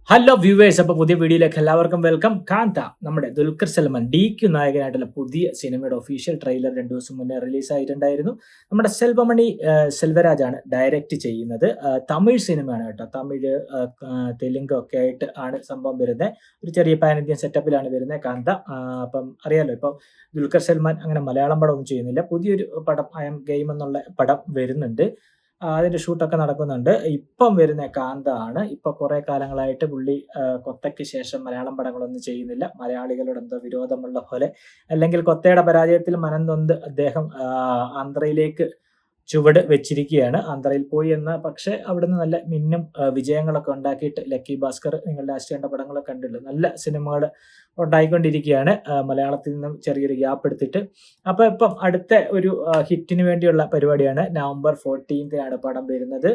Hello viewers, അപ്പോൾ പുതിയ വീഡിയോയിലേക്ക് എല്ലാവർക്കും വെൽക്കം. കാന്ത, നമ്മുടെ ദുൽഖർ സൽമാൻ DQ നായകനായിട്ടുള്ള പുതിയ സിനിമയുടെ ഒഫീഷ്യൽ ട്രെയിലർ 2 ദിവസം മുന്നേ റിലീസായിട്ടുണ്ടായിരുന്നു. നമ്മുടെ സെൽവമണി സെൽവരാജാണ് ഡയറക്റ്റ് ചെയ്യുന്നത്. തമിഴ് സിനിമയാണ് കേട്ടോ. തമിഴ്, തെലുങ്ക് ഒക്കെ ആയിട്ട് ആണ് സംഭവം വരുന്നത്. ഒരു ചെറിയ പാൻ ഇന്ത്യൻ സെറ്റപ്പിലാണ് വരുന്നത് കാന്ത. അപ്പം അറിയാലോ, ഇപ്പം ദുൽഖർ സൽമാൻ അങ്ങനെ മലയാളം പടം ഒന്നും ചെയ്യുന്നില്ല. പുതിയൊരു പടം ഐ എം ഗെയിം എന്നുള്ള പടം വരുന്നുണ്ട്. അതിന്റെ ഷൂട്ടൊക്കെ നടക്കുന്നുണ്ട്. ഇപ്പം വരുന്ന കാന്ത ആണ്. ഇപ്പൊ കുറെ കാലങ്ങളായിട്ട് പുള്ളി കൊത്തയ്ക്ക് ശേഷം മലയാളം പടങ്ങളൊന്നും ചെയ്യുന്നില്ല. മലയാളികളോട് എന്തോ വിരോധമുള്ള പോലെ, അല്ലെങ്കിൽ കൊത്തയുടെ പരാജയത്തിൽ മനം നൊന്ത് അദ്ദേഹം ആന്ധ്രയിലേക്ക് ചുവട് വെച്ചിരിക്കുകയാണ്. ആന്ധ്രയിൽ പോയി പക്ഷെ അവിടുന്ന് നല്ല മിന്നും വിജയങ്ങളൊക്കെ ഉണ്ടാക്കിയിട്ട് ലക്കി ഭാസ്കർ, നിങ്ങൾ ലാസ്റ്റ് കണ്ട പടങ്ങളൊക്കെ കണ്ടിട്ടുണ്ട്. നല്ല സിനിമകൾ ഉണ്ടായിക്കൊണ്ടിരിക്കുകയാണ്. മലയാളത്തിൽ നിന്നും ചെറിയൊരു ഗ്യാപ്പ് എടുത്തിട്ട്. അപ്പൊ ഇപ്പം അടുത്ത ഒരു ഹിറ്റിന് വേണ്ടിയുള്ള പരിപാടിയാണ്. നവംബർ 14 പടം വരുന്നത്.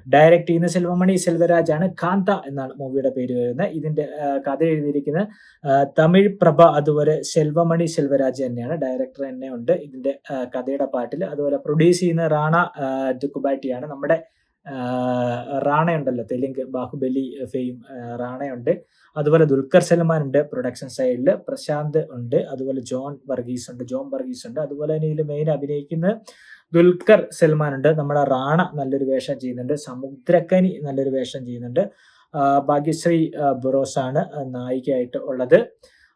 ഡയറക്റ്റ് ചെയ്യുന്ന സെൽവമണി സെൽവരാജാണ്. കാന്ത എന്നാണ് മൂവിയുടെ പേര് വരുന്നത്. ഇതിന്റെ കഥ എഴുതിയിരിക്കുന്നത് തമിഴ് പ്രഭ, അതുപോലെ സെൽവമണി സെൽവരാജ് തന്നെയാണ്. ഡയറക്ടർ തന്നെ ഉണ്ട് ഇതിന്റെ കഥയുടെ പാട്ടിൽ. അതുപോലെ പ്രൊഡ്യൂസ് ചെയ്യുന്ന റാണ ദുക്കുബാറ്റിയാണ്. നമ്മുടെ റാണയുണ്ടല്ലോ, തെലുങ്ക് ബാഹുബലി ഫെയിം റാണയുണ്ട്. അതുപോലെ ദുൽഖർ സൽമാൻ ഉണ്ട് പ്രൊഡക്ഷൻ സൈഡിൽ. പ്രശാന്ത് ഉണ്ട്. അതുപോലെ ജോൺ വർഗീസ് ഉണ്ട്. അതുപോലെ തന്നെ ഇതിൽ മെയിൻ അഭിനയിക്കുന്നത് ദുൽഖർ സൽമാൻ ഉണ്ട്. നമ്മുടെ റാണ നല്ലൊരു വേഷം ചെയ്യുന്നുണ്ട്. സമുദ്രക്കനി നല്ലൊരു വേഷം ചെയ്യുന്നുണ്ട്. ഭാഗ്യശ്രീ ബൊറോസ് ആണ് നായികയായിട്ട് ഉള്ളത്.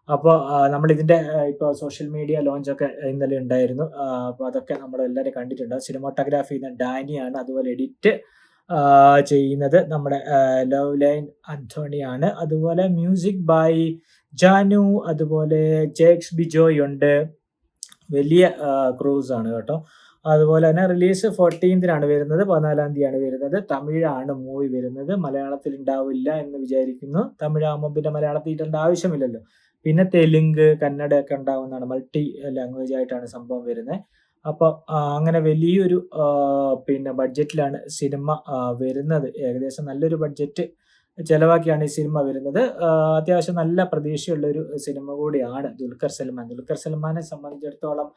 അപ്പോൾ നമ്മൾ ഇതിന്റെ ഇപ്പോൾ സോഷ്യൽ മീഡിയ ലോഞ്ചൊക്കെ ഇന്നലെ ഉണ്ടായിരുന്നു. അപ്പോൾ അതൊക്കെ നമ്മൾ എല്ലാവരും കണ്ടിട്ടുണ്ട്. സിനിമാട്ടോഗ്രാഫി ഡാനിയാണ്. അതുപോലെ എഡിറ്റ് ചെയ്യുന്നത് നമ്മുടെ ലവ് ലൈൻ ആന്റോണിയാണ്. അതുപോലെ മ്യൂസിക് ബൈ ജാനു, അതുപോലെ ജേക്സ് ബിജോയ് ഉണ്ട്. വലിയ ക്രൂസ് ആണ് കേട്ടോ. അതുപോലെ തന്നെ റിലീസ് 14 വരുന്നത്, 14 വരുന്നത്. തമിഴാണ് മൂവി വരുന്നത്. മലയാളത്തിൽ ഉണ്ടാവില്ല എന്ന് വിചാരിക്കുന്നു. തമിഴാകുമ്പോൾ പിന്നെ മലയാളത്തിൽ ഇടേണ്ട ആവശ്യമില്ലല്ലോ. പിന്നെ തെലുങ്ക്, കന്നഡ ഒക്കെ ഉണ്ടാവുന്നതാണ്. മൾട്ടി ലാംഗ്വേജ് ആയിട്ടാണ് സംഭവം വരുന്നത്. അപ്പോൾ അങ്ങനെ വലിയൊരു പിന്നെ ബഡ്ജറ്റിലാണ് സിനിമ വരുന്നത്. ഏകദേശം നല്ലൊരു ബഡ്ജറ്റ് ചെലവാക്കിയാണ് ഈ സിനിമ വരുന്നത്. അത്യാവശ്യം നല്ല പ്രതീക്ഷയുള്ള ഒരു സിനിമ കൂടിയാണ് ദുൽഖർ സൽമാനെ സംബന്ധിച്ചിടത്തോളം.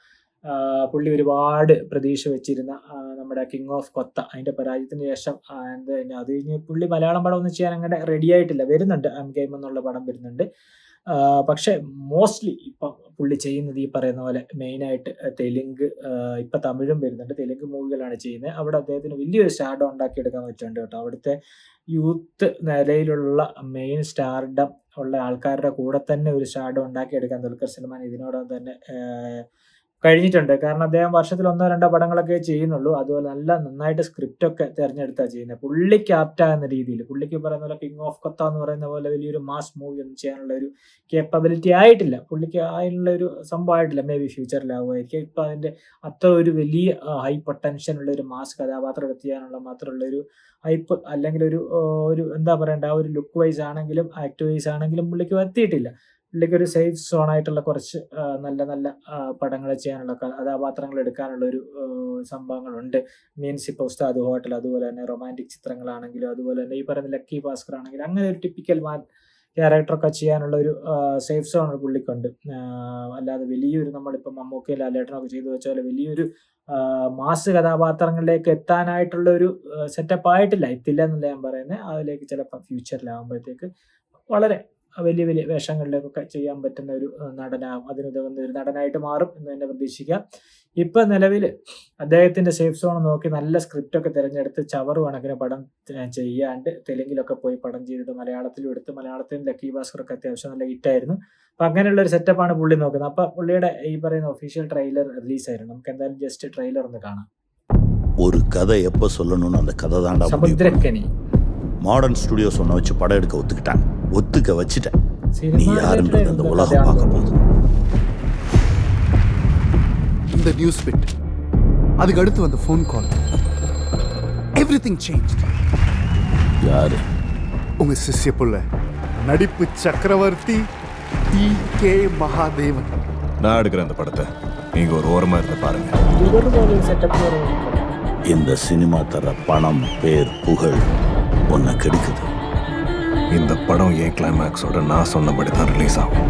പുള്ളി ഒരുപാട് പ്രതീക്ഷ വെച്ചിരുന്ന നമ്മുടെ കിങ് ഓഫ് കൊത്ത, അതിന്റെ പരാജയത്തിന് ശേഷം അത് കഴിഞ്ഞ് പുള്ളി മലയാളം പടം ഒന്നും ചെയ്യാൻ അങ്ങനെ റെഡി ആയിട്ടില്ല. വരുന്നുണ്ട്, ഐ എം ഗെയിം എന്നുള്ള പടം വരുന്നുണ്ട്. പക്ഷെ മോസ്റ്റ്ലി ഇപ്പം പുള്ളി ചെയ്യുന്നത് ഈ പറയുന്ന പോലെ മെയിനായിട്ട് തെലുങ്ക്, ഇപ്പം തമിഴും വരുന്നുണ്ട്. തെലുങ്ക് മൂവികളാണ് ചെയ്യുന്നത്. അവിടെ അദ്ദേഹത്തിന് വലിയൊരു സ്റ്റാർഡം ഉണ്ടാക്കിയെടുക്കാൻ പറ്റുന്നുണ്ട് കേട്ടോ. അവിടുത്തെ യൂത്ത് നിലയിലുള്ള മെയിൻ സ്റ്റാർഡം ഉള്ള ആൾക്കാരുടെ കൂടെ തന്നെ ഒരു സ്റ്റാർഡം ഉണ്ടാക്കിയെടുക്കാൻ ദുൽഖർ സൽമാൻ ഇതിനോടൊപ്പം തന്നെ കഴിഞ്ഞിട്ടുണ്ട്. കാരണം അദ്ദേഹം വർഷത്തിൽ 1-2 പടങ്ങളൊക്കെ ചെയ്യുന്നുള്ളൂ. അതുപോലെ നന്നായിട്ട് സ്ക്രിപ്റ്റ് ഒക്കെ തിരഞ്ഞെടുത്താണ് ചെയ്യുന്നത്. പുള്ളിക്ക് ആപ്റ്റാകുന്ന രീതിയിൽ, പുള്ളിക്ക് പറയുന്ന പോലെ കിങ് ഓഫ് കൊത്ത എന്ന് പറയുന്ന പോലെ വലിയൊരു മാസ് മൂവി ഒന്നും ചെയ്യാനുള്ള ഒരു കേപ്പബിലിറ്റി ആയിട്ടില്ല. പുള്ളിക്ക് അതിനുള്ള ഒരു സംഭവം ആയിട്ടില്ല. മേ ബി ഫ്യൂച്ചറിലാവുമായിരിക്കും. ഇപ്പം അതിന്റെ അത്ര ഒരു വലിയ ഹൈ പൊട്ടൻഷ്യൽ ഉള്ള ഒരു മാസ് കഥാപാത്രം ചെയ്യാനുള്ള മാത്രമുള്ള ഒരു ഹൈപ്പ്, അല്ലെങ്കിൽ ഒരു എന്താ പറയണ്ട, ആ ഒരു ലുക്ക് വൈസ് ആണെങ്കിലും ആക്ട് വൈസ് ആണെങ്കിലും പുള്ളിക്ക് എത്തിയിട്ടില്ല. പുള്ളിക്ക് ഒരു സേഫ് സോൺ ആയിട്ടുള്ള കുറച്ച് നല്ല പടങ്ങൾ ചെയ്യാനുള്ള, കഥാപാത്രങ്ങൾ എടുക്കാനുള്ള ഒരു സംഭവങ്ങളുണ്ട്. മീൻസ് ഇപ്പോൾ ഉസ്താദ് ഹോട്ടൽ, അതുപോലെ തന്നെ റൊമാൻറ്റിക് ചിത്രങ്ങളാണെങ്കിലും, അതുപോലെ തന്നെ ഈ പറയുന്ന ലക്കി ഭാസ്കർ ആണെങ്കിലും, അങ്ങനെ ഒരു ടിപ്പിക്കൽ ക്യാരക്ടറൊക്കെ ചെയ്യാനുള്ള ഒരു സേഫ് സോൺ പുള്ളിക്കുണ്ട്. അല്ലാതെ വലിയൊരു, നമ്മളിപ്പോൾ മമ്മൂക്കയും ലാലേട്ടനൊക്കെ ചെയ്തു വെച്ചാൽ വലിയൊരു മാസ് കഥാപാത്രങ്ങളിലേക്ക് എത്താനായിട്ടുള്ള ഒരു സെറ്റപ്പ് ആയിട്ടില്ല, എത്തില്ല എന്നല്ല ഞാൻ പറയുന്നത്. അതിലേക്ക് ചിലപ്പോൾ ഫ്യൂച്ചറിലാകുമ്പോഴത്തേക്ക് വളരെ വലിയ വേഷങ്ങളിലേക്കൊക്കെ ചെയ്യാൻ പറ്റുന്ന ഒരു നടനാകും, അതിനുതകുന്ന ഒരു നടനായിട്ട് മാറും എന്ന് തന്നെ പ്രതീക്ഷിക്കാം. ഇപ്പൊ നിലവിൽ അദ്ദേഹത്തിന്റെ സേഫ് സോൺ നോക്കി നല്ല സ്ക്രിപ്റ്റ് ഒക്കെ തിരഞ്ഞെടുത്ത് ചവറ് കണക്കിന് പടം ചെയ്യാണ്ട് തെലുങ്കിലൊക്കെ പോയി പടം ചെയ്തിട്ട് മലയാളത്തിലും എടുത്ത്, മലയാളത്തിലും ലക്കി ഭാസ്കറൊക്കെ അത്യാവശ്യം നല്ല ഹിറ്റായിരുന്നു. അപ്പൊ അങ്ങനെയുള്ള ഒരു സെറ്റപ്പാണ് പുള്ളി നോക്കുന്നത്. അപ്പൊ പുള്ളിയുടെ ഈ പറയുന്ന ഒഫീഷ്യൽ ട്രെയിലർ റിലീസായിരുന്നു. നമുക്ക് എന്തായാലും ജസ്റ്റ് ട്രെയിലർ ഒന്ന് കാണാം. ஒரு கதை எப்போ சொல்லணும்னு அந்த கதை தாண்டா. സമുദ്രക്കനി மாடர்ன் ஸ்டுடியோஸ் ஒன்றை வச்சு படம் எடுக்க ஒத்துக்க வச்சுட்டேன். நீ யாருன்றது அந்த உலகம் സിനിമ பார்க்க போகுது. இந்த நியூஸ் பிட், அதுக்கு அடுத்து வந்த ஃபோன் கால், எவ்ரிதிங் சேஞ்ச். யாரு? உங்க சிஷ்ய புள்ள, நடிப்பு சக்கரவர்த்தி TK மகாதேவன். நான் எடுக்கிறேன் அந்த படத்தை. நீங்க ஒரு ஓரமா இருந்து பாருங்க. ഇതുപോലെ സെറ്റപ്പ് இந்த சினிமா தர பணம், பேர், புகழ் உன்னை கெடுக்குது. இந்த படம் ஏன் கிளைமேக்ஸோட நான் சொன்னபடி தான் ரிலீஸ் ஆகும்.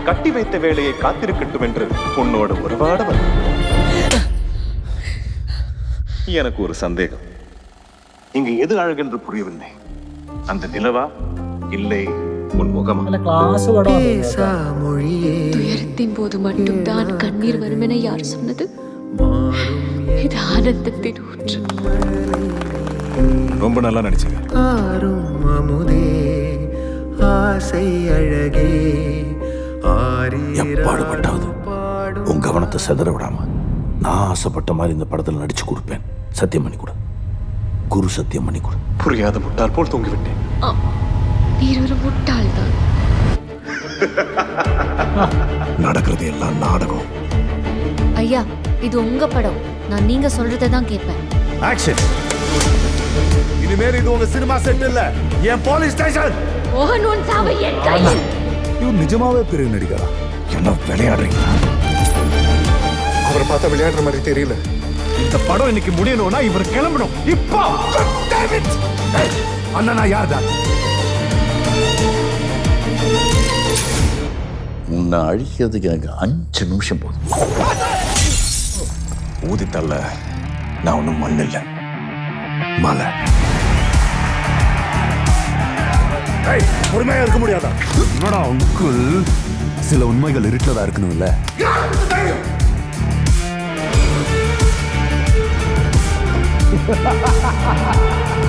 கட்டி வைத்த வேலையை காத்திருக்கட்டும் என்று உன்னோட உறவாடவர். எனக்கு ஒரு சந்தேகம். இங்கு எது அழகென்று புரியவில்லை. அந்த நிலவா இல்லை உன் முகமா? നല്ല ക്ലാസ് പടമാണ് துயரத்தின் போது மட்டும்தான் கண்ணீர் வரும் என யார் சொன்னது? இது ஆனந்தத்தின் ஊற்று. ரொம்ப நல்லா நடிச்சீங்க. எப்பாடுபட்டாவது உன் கவனத்தை செதற விடாம நான் ஆசைப்பட்ட மாதிரி இந்த படத்தில் நடிச்சு கொடுப்பேன். சத்தியம் பண்ணி கொடு, குரு சத்தியம் பண்ணி கொடு. புரியாத முட்டாள் போல் தூங்கிவிட்டேன். நீர் ஒரு முட்டாள்தான். நடக்கிறது எல்லாம் நாடகம். ஐயா, இது உங்க படம். நான் நீங்க சொல்றதை தான் கேட்பேன். ஆக்ஷன். இனிமேல் இது உங்க சினிமா செட் இல்ல, என் போலீஸ் ஸ்டேஷன். மோகன் உன் சாவை என் கையில். இவர் நிஜமாவே பெரிய நடிகரா? என்ன விளையாடுறீங்களா? அவரை பார்த்தா விளையாடுற மாதிரி தெரியல. இந்த படம் இன்னைக்கு முடியணும்னா இவர் கிளம்பணும் இப்போ. அண்ணா யார் தான்? உன்னை அழிக்கிறதுக்கு எனக்கு 5 நிமிஷம் போதும். ஊதித்தல்ல நான் ஒன்றும் மண் இல்லை, மலை. பொறுமையா இருக்க முடியாதா? என்னடா அங்குள், சில உண்மைகள் இருட்டதா இருக்கணும்ல.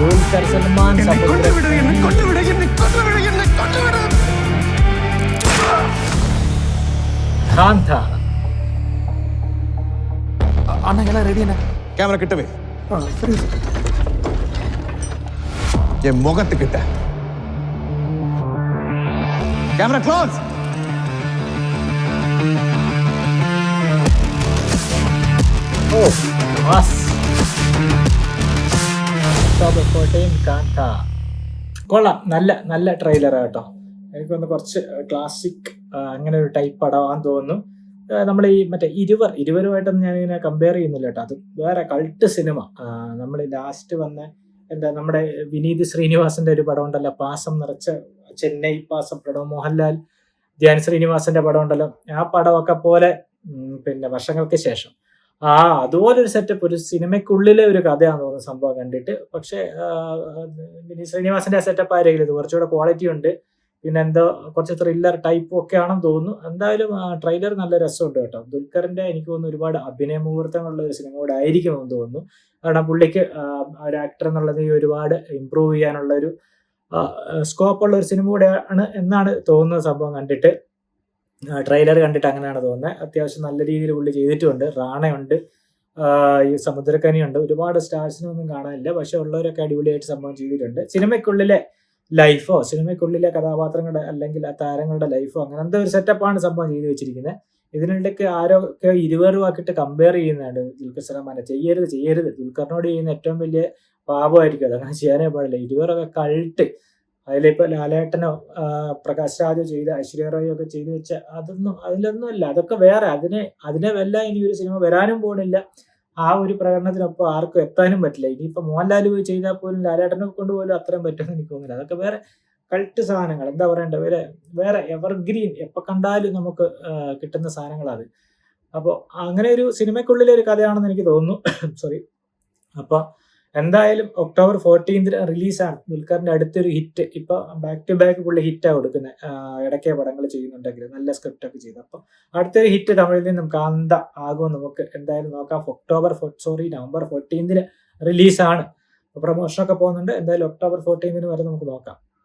ദുൽഖർ സൽമാൻ காந்தா. அண்ணா எல்லாம் ரெடி அண்ணா. கேமரா கிட்டவே. சரி என் முகத்துக்கிட்ட கேமரா க்ளோஸ். ഒക്ടോബർ 14 കാന്ത. കൊള്ളാം, നല്ല നല്ല ട്രെയിലർ കേട്ടോ. എനിക്കൊന്ന് കുറച്ച് ക്ലാസിക് അങ്ങനെ ഒരു ടൈപ്പ് പടമാണെന്ന് തോന്നുന്നു. നമ്മൾ ഈ മറ്റേ ഇരുവരുമായിട്ടൊന്നും ഞാനിങ്ങനെ കമ്പയർ ചെയ്യുന്നില്ല കേട്ടോ. അത് വേറെ കൾട്ട് സിനിമ. നമ്മൾ ലാസ്റ്റ് വന്ന എന്താ നമ്മുടെ വിനീത് ശ്രീനിവാസന്റെ ഒരു പടം ഉണ്ടല്ലോ, പാസം നിറച്ച ചെന്നൈ പാസം പടം, മോഹൻലാൽ ധ്യാൻ ശ്രീനിവാസന്റെ പടം ഉണ്ടല്ലോ, ആ പടമൊക്കെ പോലെ പിന്നെ വർഷങ്ങൾക്ക് ശേഷം അതുപോലൊരു സെറ്റപ്പ്, ഒരു സിനിമയ്ക്കുള്ളിലെ ഒരു കഥയാണെന്ന് തോന്നുന്നു സംഭവം കണ്ടിട്ട്. പക്ഷേ വിനീത് ശ്രീനിവാസന്റെ ആ സെറ്റപ്പ് ആരെങ്കിലും ഇത് കുറച്ചുകൂടെ ക്വാളിറ്റി ഉണ്ട്, പിന്നെ എന്തോ കുറച്ച് ത്രില്ലർ ടൈപ്പും ഒക്കെ ആണെന്ന് തോന്നുന്നു. എന്തായാലും ട്രെയിലർ നല്ല രസമുണ്ട് കേട്ടോ. ദുൽഖറിന്റെ എനിക്ക് തോന്നുന്നു ഒരുപാട് അഭിനയ മുഹൂർത്തങ്ങളുള്ള ഒരു സിനിമ കൂടെ ആയിരിക്കും എന്ന് തോന്നുന്നു. കാരണം പുള്ളിക്ക് ഒരു ആക്ടർ എന്നുള്ളത് ഒരുപാട് ഇമ്പ്രൂവ് ചെയ്യാനുള്ള ഒരു സ്കോപ്പുള്ള ഒരു സിനിമ കൂടെയാണ് എന്നാണ് തോന്നുന്നത് സംഭവം കണ്ടിട്ട്. ട്രെയിലർ കണ്ടിട്ട് അങ്ങനെയാണ് തോന്നുന്നത്. അത്യാവശ്യം നല്ല രീതിയിൽ പുള്ളി ചെയ്തിട്ടുമുണ്ട്. റാണയുണ്ട്, ഈ സമുദ്രക്കനിയുണ്ട്. ഒരുപാട് സ്റ്റാർസിനൊന്നും കാണാനില്ല, പക്ഷെ ഉള്ളവരൊക്കെ അടിപൊളിയായിട്ട് സംഭവം ചെയ്തിട്ടുണ്ട്. സിനിമയ്ക്കുള്ളിലെ ലൈഫോ സിനിമയ്ക്കുള്ളിലെ കഥാപാത്രങ്ങളുടെ അല്ലെങ്കിൽ ആ താരങ്ങളുടെ ലൈഫോ അങ്ങനത്തെ ഒരു സെറ്റപ്പാണ് സംഭവം ചെയ്തു വെച്ചിരിക്കുന്നത്. ഇതിനിടയ്ക്ക് ആരൊക്കെ ഇരുവരുമാക്കിയിട്ട് കമ്പയർ ചെയ്യുന്നുണ്ട് ദുൽഖർ സൽമാനെ. ചെയ്യരുത് ദുൽഖറിനോട് ചെയ്യുന്ന ഏറ്റവും വലിയ പാപമായിരിക്കും അത്. അങ്ങനെ ചെയ്യാനേ പാടില്ല. ഇരുവരൊക്കെ കൾട്ട്. അതിലിപ്പോൾ ലാലേട്ടനോ പ്രകാശ് രാജോ ചെയ്ത ഐശ്വര്യ റായോ ഒക്കെ ചെയ്തു വെച്ച അതിലൊന്നും അല്ല. അതൊക്കെ വേറെ. അതിനെ വല്ല ഇനി ഒരു സിനിമ വരാനും പോണില്ല. ആ ഒരു പ്രകടനത്തിനൊപ്പം ആർക്കും എത്താനും പറ്റില്ല. ഇനിയിപ്പോൾ മോഹൻലാൽ പോയി ചെയ്താൽ പോലും ലാലേട്ടനെ കൊണ്ട് പോലും അത്രയും പറ്റുമെന്ന് എനിക്ക് തോന്നുന്നില്ല. അതൊക്കെ വേറെ കൾട്ട് സാധനങ്ങൾ, എന്താ പറയണ്ടേ, വേറെ എവർഗ്രീൻ, എപ്പോൾ കണ്ടാലും നമുക്ക് കിട്ടുന്ന സാധനങ്ങളത്. അപ്പോൾ അങ്ങനെ ഒരു സിനിമയ്ക്കുള്ളിലെ ഒരു കഥയാണെന്ന് എനിക്ക് തോന്നുന്നു. സോറി. അപ്പോൾ എന്തായാലും ഒക്ടോബർ 14 റിലീസാണ് ദുൽഖറിന്റെ അടുത്തൊരു ഹിറ്റ്. ഇപ്പൊ ബാക്ക് ടു ബാക്ക് പുള്ളി ഹിറ്റാണ് കൊടുക്കുന്നത്. ഇടയ്ക്ക് പടങ്ങൾ ചെയ്യുന്നുണ്ടെങ്കിൽ നല്ല സ്ക്രിപ്റ്റ് ഒക്കെ ചെയ്ത്. അപ്പൊ അടുത്തൊരു ഹിറ്റ് തമിഴിൽ നിന്നും കാന്ത ആകുമെന്ന് നമുക്ക് എന്തായാലും നോക്കാം. നവംബർ 14 റിലീസാണ്. പ്രൊമോഷനൊക്കെ പോകുന്നുണ്ട്. എന്തായാലും ഒക്ടോബർ 14 വരെ നമുക്ക് നോക്കാം.